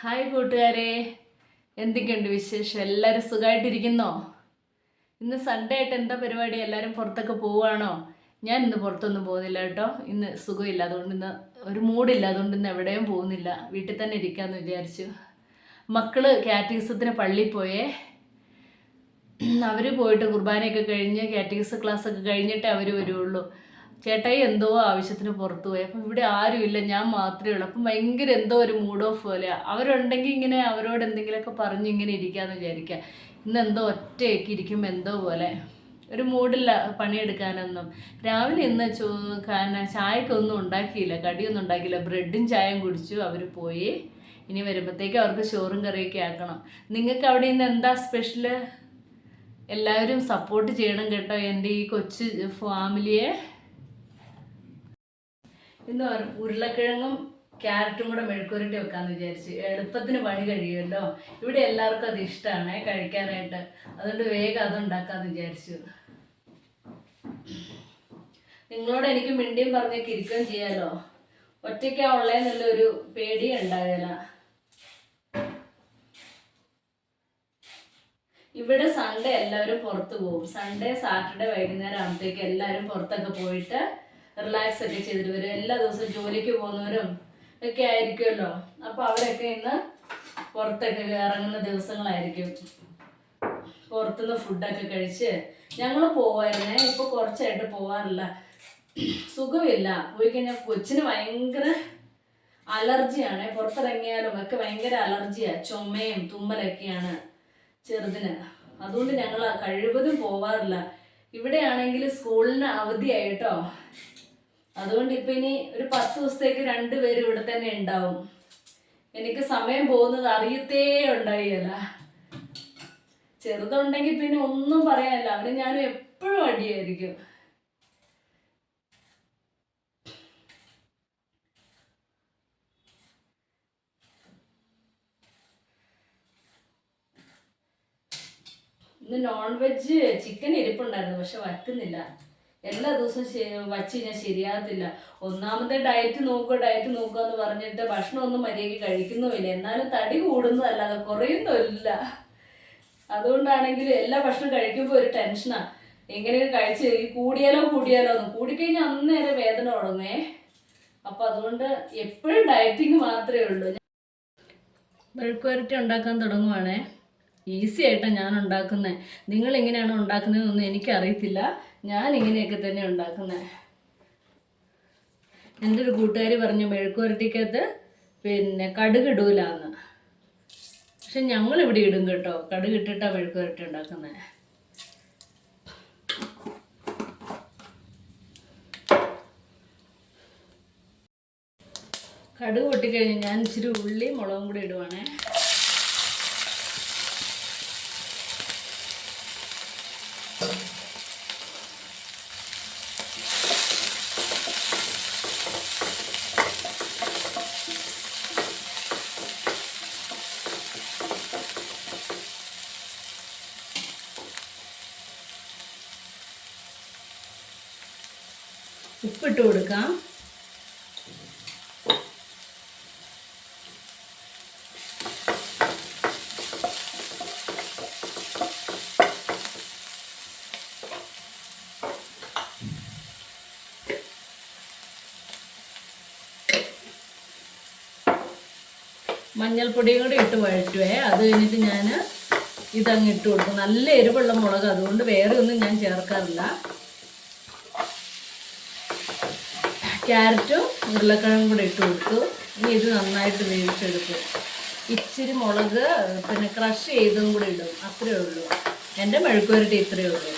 Hi കൂട്ടുകാരെ, എന്തൊക്കെയുണ്ട് വിശേഷം? എല്ലാവരും സുഖമായിട്ടിരിക്കുന്നോ? ഇന്ന് സൺഡേ ആയിട്ട് എന്താ പരിപാടി? എല്ലാവരും പുറത്തൊക്കെ പോവുകയാണോ? ഞാൻ ഇന്ന് പുറത്തൊന്നും പോകുന്നില്ല കേട്ടോ. ഇന്ന് സുഖമില്ല, അതുകൊണ്ട് ഇന്ന് ഒരു മൂഡില്ല, അതുകൊണ്ട് ഇന്ന് എവിടെയും പോകുന്നില്ല. വീട്ടിൽ തന്നെ ഇരിക്കാമെന്ന് വിചാരിച്ചു. മക്കള് കാറ്റഗിസത്തിന് പള്ളിയിൽ പോയേ. അവർ പോയിട്ട് കുർബാനയൊക്കെ കഴിഞ്ഞ് കാറ്റഗിസം ക്ലാസ്സൊക്കെ കഴിഞ്ഞിട്ടേ അവർ വരുള്ളൂ. ചേട്ടായി എന്തോ ആവശ്യത്തിന് പുറത്തു പോയി. അപ്പം ഇവിടെ ആരുമില്ല, ഞാൻ മാത്രമേ ഉള്ളൂ. അപ്പം ഭയങ്കര എന്തോ ഒരു മൂഡ് ഓഫ് പോലെയാണ്. അവരുണ്ടെങ്കിൽ ഇങ്ങനെ അവരോട് എന്തെങ്കിലുമൊക്കെ പറഞ്ഞ് ഇങ്ങനെ ഇരിക്കാമെന്ന് വിചാരിക്കുക. ഇന്ന് എന്തോ ഒറ്റയൊക്കെ ഇരിക്കുമ്പോൾ എന്തോ പോലെ ഒരു മൂഡില്ല പണിയെടുക്കാനൊന്നും. രാവിലെ ഇന്ന് ചായക്കൊന്നും ഉണ്ടാക്കിയില്ല, കടിയൊന്നും ഉണ്ടാക്കിയില്ല. ബ്രെഡും ചായയും കുടിച്ചു, അവർ പോയി. ഇനി വരുമ്പോഴത്തേക്ക് അവർക്ക് ചോറും കറിയൊക്കെ ആക്കണം. നിങ്ങൾക്ക് അവിടെ ഇന്ന് എന്താ സ്പെഷ്യല്? എല്ലാവരും സപ്പോർട്ട് ചെയ്യണം കേട്ടോ എൻ്റെ ഈ കൊച്ചു ഫാമിലിയെ. ഇന്ന് ഉരുളക്കിഴങ്ങും ക്യാരറ്റും കൂടെ മെഴുക്കുരുട്ടി വെക്കാമെന്ന് വിചാരിച്ചു. എളുപ്പത്തിന് പണി കഴിയുമല്ലോ. ഇവിടെ എല്ലാവർക്കും അത് ഇഷ്ടമാണ് കഴിക്കാനായിട്ട്, അതുകൊണ്ട് വേഗം അതുണ്ടാക്കാമെന്ന് വിചാരിച്ചു. നിങ്ങളോട് എനിക്ക് മിണ്ടിയും പറഞ്ഞൊക്കെ ഇരിക്കുകയും ചെയ്യാലോ. ഒറ്റയ്ക്കാ ഉള്ളതെന്നുള്ളൊരു പേടിയും ഉണ്ടാകില്ല. ഇവിടെ സൺഡേ എല്ലാവരും പുറത്ത് പോകും. സൺഡേ സാറ്റർഡേ വൈകുന്നേരം ആകുമ്പോഴത്തേക്ക് എല്ലാവരും പുറത്തൊക്കെ പോയിട്ട് റിലാക്സ് ഒക്കെ ചെയ്തിട്ട് വരും. എല്ലാ ദിവസവും ജോലിക്ക് പോകുന്നവരും ഒക്കെ ആയിരിക്കുമല്ലോ. അപ്പോൾ അവരൊക്കെ ഇന്ന് പുറത്തൊക്കെ ഇറങ്ങുന്ന ദിവസങ്ങളായിരിക്കും. പുറത്തുനിന്ന് ഫുഡൊക്കെ കഴിച്ച് ഞങ്ങൾ പോവായിരുന്നേ. ഇപ്പോൾ കുറച്ചായിട്ട് പോവാറില്ല, സുഖമില്ല. പോയി കഴിഞ്ഞാൽ കൊച്ചിന് ഭയങ്കര അലർജിയാണ്. പുറത്തിറങ്ങിയാലും ഒക്കെ ഭയങ്കര അലർജിയാണ്, ചുമയും തുമ്മലൊക്കെയാണ് ചെറുതിന്. അതുകൊണ്ട് ഞങ്ങൾ കഴിവതും പോവാറില്ല. ഇവിടെയാണെങ്കിൽ സ്കൂളിന് അവധിയായിട്ടോ, അതുകൊണ്ട് ഇപ്പം ഇനി ഒരു 10 ദിവസത്തേക്ക് 2 പേര് ഇവിടെ തന്നെ ഉണ്ടാവും. എനിക്ക് സമയം പോകുന്നത് അറിയത്തേ ഉണ്ടായില്ല. ചെറുതുണ്ടെങ്കിൽ പിന്നെ ഒന്നും പറയാനില്ല, അവന് ഞാനും എപ്പോഴും അടിയായിരിക്കും. ഇന്ന് നോൺ വെജ് ചിക്കൻ ഇരിപ്പുണ്ടായിരുന്നു, പക്ഷെ വറ്റുന്നില്ല. എല്ലാ ദിവസവും വച്ച് കഴിഞ്ഞാൽ ശരിയാകത്തില്ല. ഒന്നാമത്തെ ഡയറ്റ് നോക്കുക എന്ന് പറഞ്ഞിട്ട് ഭക്ഷണം ഒന്നും മര്യാദയ്ക്ക് കഴിക്കുന്നുമില്ല. എന്നാലും തടി കൂടുന്നതല്ലാതെ കുറയുന്നില്ല. അതുകൊണ്ടാണെങ്കിൽ എല്ലാ ഭക്ഷണം കഴിക്കുമ്പോൾ ഒരു ടെൻഷനാണ്. എങ്ങനെയും കഴിച്ച് കൂടിയാലോ എന്ന്. കൂടിക്കഴിഞ്ഞാൽ അന്നേരം വേദന തുടങ്ങേ. അപ്പം അതുകൊണ്ട് എപ്പോഴും ഡയറ്റിങ് മാത്രമേ ഉള്ളൂ. മെഴുക്കുവരട്ടി ഉണ്ടാക്കാൻ തുടങ്ങുവാണേ. ഈസി ആയിട്ടാണ് ഞാൻ ഉണ്ടാക്കുന്നത്. നിങ്ങൾ എങ്ങനെയാണ് ഉണ്ടാക്കുന്നതെന്നൊന്നും എനിക്കറിയത്തില്ല. ഞാൻ ഇങ്ങനെയൊക്കെ തന്നെ ഉണ്ടാക്കുന്നത്. എൻ്റെ ഒരു കൂട്ടുകാരി പറഞ്ഞു മെഴുക്കുവരട്ടിക്കകത്ത് കടുക് ഇടൂലാന്ന്. പക്ഷെ ഞങ്ങളിവിടെ ഇടും കേട്ടോ. കടുക് ഇട്ടിട്ടാണ് മെഴുക്കുവരട്ടി ഉണ്ടാക്കുന്നത്. കടുക് പൊട്ടിക്കഴിഞ്ഞ് ഞാൻ ഇച്ചിരി ഉള്ളി മുളകും കൂടി ഇടുവാണേ. ഉപ്പിട്ട് കൊടുക്കാം. മഞ്ഞൾപ്പൊടിയും കൂടി ഇട്ട് വഴറ്റുവേ. അത് കഴിഞ്ഞിട്ട് ഞാൻ ഇതങ്ങ് ഇട്ട് കൊടുക്കും. നല്ല എരിവുള്ള മുളക്, അതുകൊണ്ട് വേറെ ഒന്നും ഞാൻ ചേർക്കാറില്ല. ക്യാരറ്റും ഉരുളക്കിഴങ്ങും കൂടെ ഇട്ട് കൊടുത്തു. ഇനി ഇത് നന്നായിട്ട് വേവിച്ചെടുക്കും. ഇച്ചിരി മുളക് ക്രഷ് ചെയ്തതും കൂടെ ഇടും, അത്രയേ ഉള്ളൂ. എൻ്റെ മെഴുക്കുവരട്ടി ഇത്രയേ ഉള്ളൂ.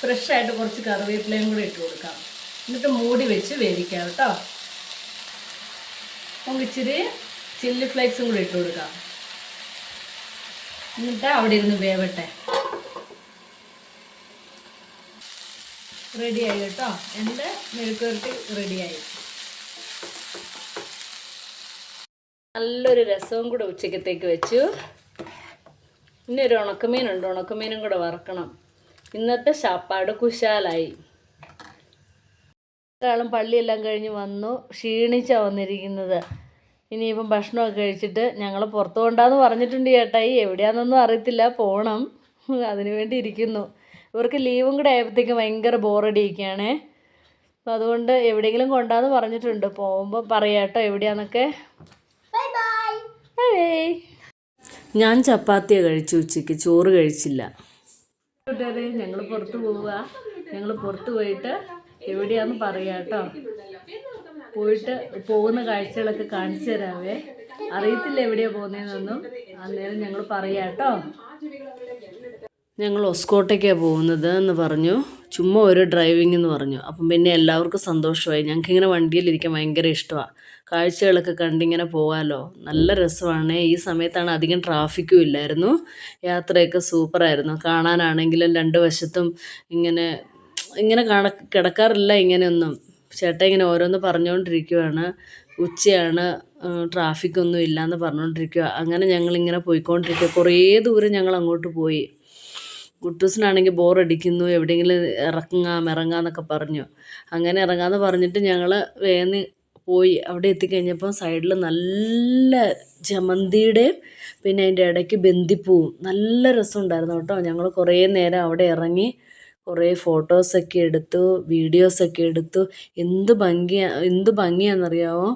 ഫ്രഷായിട്ട് കുറച്ച് കറിവേപ്പിലയും കൂടെ ഇട്ട് കൊടുക്കാം. എന്നിട്ട് മൂടി വെച്ച് വേവിക്കാം കേട്ടോ. നമുക്ക് ഇച്ചിരി ചില്ലി ഫ്ലേക്സും കൂടെ ഇട്ട് കൊടുക്കാം. എന്നിട്ട് അവിടെ ഇരുന്ന് വേവട്ടെ. റെഡിയായി കേട്ടോ, എൻ്റെ മെഴുക്കുവരട്ടി റെഡിയായി. നല്ലൊരു രസവും കൂടെ ഉച്ചക്കത്തേക്ക് വെച്ചു. ഇനി ഒരു ഉണക്കമീനുണ്ട്, ഉണക്കമീനും കൂടെ വറക്കണം. ഇന്നത്തെ ശാപ്പാട് കുശാലായി. ഒരാളും പള്ളിയെല്ലാം കഴിഞ്ഞ് വന്നു, ക്ഷീണിച്ചാണ് വന്നിരിക്കുന്നത്. ഇനിയിപ്പം ഭക്ഷണമൊക്കെ കഴിച്ചിട്ട് ഞങ്ങൾ പുറത്ത് കൊണ്ടാന്ന് പറഞ്ഞിട്ടുണ്ട് ചേട്ടായി. എവിടെയാണെന്നൊന്നും അറിയത്തില്ല, പോകണം. അതിനു വേണ്ടി ഇരിക്കുന്നു. ഇവർക്ക് ലീവും കൂടെ ആയപ്പോഴത്തേക്കും ഭയങ്കര ബോറടിയൊക്കെയാണേ. അപ്പം അതുകൊണ്ട് എവിടെയെങ്കിലും കൊണ്ടാന്ന് പറഞ്ഞിട്ടുണ്ട്. പോകുമ്പോൾ പറയാം കേട്ടോ എവിടെയാണെന്നൊക്കെ. ബൈ. ഞാൻ ചപ്പാത്തിയാണ് കഴിച്ചു ഉച്ചയ്ക്ക്, ചോറ് കഴിച്ചില്ല. കൂട്ടുകാരെ, ഞങ്ങൾ പുറത്ത് പോവുക. ഞങ്ങൾ പുറത്ത് പോയിട്ട് എവിടെയാണെന്ന് പറയാം കേട്ടോ. പോയിട്ട് പോകുന്ന കാഴ്ചകളൊക്കെ കാണിച്ചു തരാവേ. അറിയത്തില്ല എവിടെയാണ് പോകുന്നതെന്നൊന്നും. അന്നേരം ഞങ്ങൾ പറയാം കേട്ടോ. ഞങ്ങൾ ഒസ്കോട്ടേക്കാണ് പോകുന്നത് എന്ന് പറഞ്ഞു. ചുമ്മാ ഒരു ഡ്രൈവിംഗ് എന്ന് പറഞ്ഞു. അപ്പം പിന്നെ എല്ലാവർക്കും സന്തോഷമായി. ഞങ്ങൾക്കിങ്ങനെ വണ്ടിയിലിരിക്കാൻ ഭയങ്കര ഇഷ്ടമാണ്. കാഴ്ചകളൊക്കെ കണ്ടിങ്ങനെ പോകാമല്ലോ, നല്ല രസമാണ്. ഈ സമയത്താണ് അധികം ട്രാഫിക്കും ഇല്ലായിരുന്നു. യാത്രയൊക്കെ സൂപ്പറായിരുന്നു. കാണാനാണെങ്കിലും രണ്ട് വശത്തും ഇങ്ങനെ ഇങ്ങനെ കിടക്കാറില്ല ഇങ്ങനെയൊന്നും. ചേട്ടൻ ഇങ്ങനെ ഓരോന്ന് പറഞ്ഞുകൊണ്ടിരിക്കുവാണ്. ഉച്ചയാണ്, ട്രാഫിക്കൊന്നും ഇല്ലയെന്ന് പറഞ്ഞുകൊണ്ടിരിക്കുക. അങ്ങനെ ഞങ്ങളിങ്ങനെ പോയിക്കൊണ്ടിരിക്കുക. കുറേ ദൂരം ഞങ്ങൾ അങ്ങോട്ട് പോയി. കുട്ടൂസിനാണെങ്കിൽ ബോറടിക്കുന്നു, എവിടെയെങ്കിലും ഇറങ്ങാമെന്നൊക്കെ പറഞ്ഞു. അങ്ങനെ ഇറങ്ങാമെന്ന് പറഞ്ഞിട്ട് ഞങ്ങൾ വേഗം പോയി. അവിടെ എത്തിക്കഴിഞ്ഞപ്പോൾ സൈഡിൽ നല്ല ജമന്തിയുടെയും പിന്നെ അതിൻ്റെ ഇടയ്ക്ക് ബന്ദിപ്പൂവും നല്ല രസമുണ്ടായിരുന്നു കേട്ടോ. ഞങ്ങൾ കുറേ നേരം അവിടെ ഇറങ്ങി കുറേ ഫോട്ടോസൊക്കെ എടുത്തു, വീഡിയോസൊക്കെ എടുത്തു. എന്ത് ഭംഗിയാണെന്നറിയാമോ.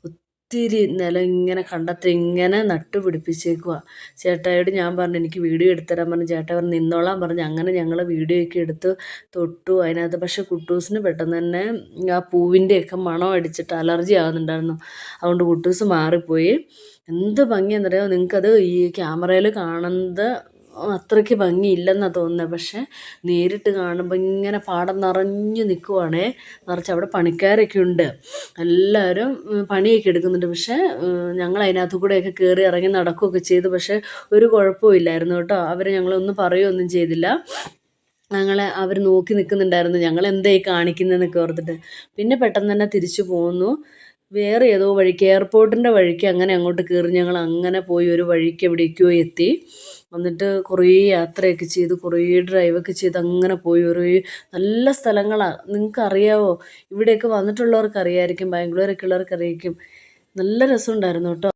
ഒത്തിരി നിലം ഇങ്ങനെ കണ്ടത്തിൽ ഇങ്ങനെ നട്ടു പിടിപ്പിച്ചേക്കുക. ചേട്ടായോട് ഞാൻ പറഞ്ഞു എനിക്ക് വീഡിയോ എടുത്തുതരാൻ പറഞ്ഞു. ചേട്ടാ പറഞ്ഞു നിന്നോളാൻ പറഞ്ഞു. അങ്ങനെ ഞങ്ങൾ വീഡിയോ ഒക്കെ എടുത്ത് തൊട്ടു അതിനകത്ത്. പക്ഷേ കുട്ടൂസിന് പെട്ടെന്ന് തന്നെ ആ പൂവിൻ്റെയൊക്കെ മണം അടിച്ചിട്ട് അലർജി ആകുന്നുണ്ടായിരുന്നു. അതുകൊണ്ട് കുട്ടൂസ് മാറിപ്പോയി. എന്ത് ഭംഗിയാണെന്നറിയാമോ. നിങ്ങൾക്കത് ഈ ക്യാമറയിൽ കാണുന്നത് അത്രയ്ക്ക് ഭംഗിയില്ലെന്നാണ് തോന്നുന്നത്. പക്ഷേ നേരിട്ട് കാണുമ്പോൾ ഇങ്ങനെ പാടം നിറഞ്ഞു നിൽക്കുവാണേ. നിറച്ച് അവിടെ പണിക്കാരൊക്കെ ഉണ്ട്, എല്ലാവരും പണിയൊക്കെ എടുക്കുന്നുണ്ട്. പക്ഷേ ഞങ്ങൾ അതിനകത്ത് കൂടെയൊക്കെ കയറി ഇറങ്ങി നടക്കുകയൊക്കെ ചെയ്തു. പക്ഷേ ഒരു കുഴപ്പവും ഇല്ലായിരുന്നു കേട്ടോ. അവർ ഞങ്ങളൊന്നും പറയുകയൊന്നും ചെയ്തില്ല. അവർ നോക്കി നിൽക്കുന്നുണ്ടായിരുന്നു, ഞങ്ങൾ എന്തായി കാണിക്കുന്നതെന്നൊക്കെ ഓർത്തിട്ട്. പിന്നെ പെട്ടെന്ന് തന്നെ തിരിച്ചു പോന്നു. വേറെ ഏതോ വഴിക്ക്, എയർപോർട്ടിൻ്റെ വഴിക്ക് അങ്ങനെ അങ്ങോട്ട് കയറി. ഞങ്ങൾ അങ്ങനെ പോയി ഒരു വഴിക്ക് എവിടേക്കോ എത്തി. എന്നിട്ട് കുറേ യാത്രയൊക്കെ ചെയ്ത് കുറേ ഡ്രൈവൊക്കെ ചെയ്ത് അങ്ങനെ പോയി. ഒരു നല്ല സ്ഥലങ്ങളാണ്. നിങ്ങൾക്കറിയാവോ, ഇവിടെയൊക്കെ വന്നിട്ടുള്ളവർക്ക് അറിയാമായിരിക്കും, ബാംഗ്ലൂരൊക്കെ ഉള്ളവർക്ക് അറിയായിരിക്കും. നല്ല രസമുണ്ടായിരുന്നു കേട്ടോ.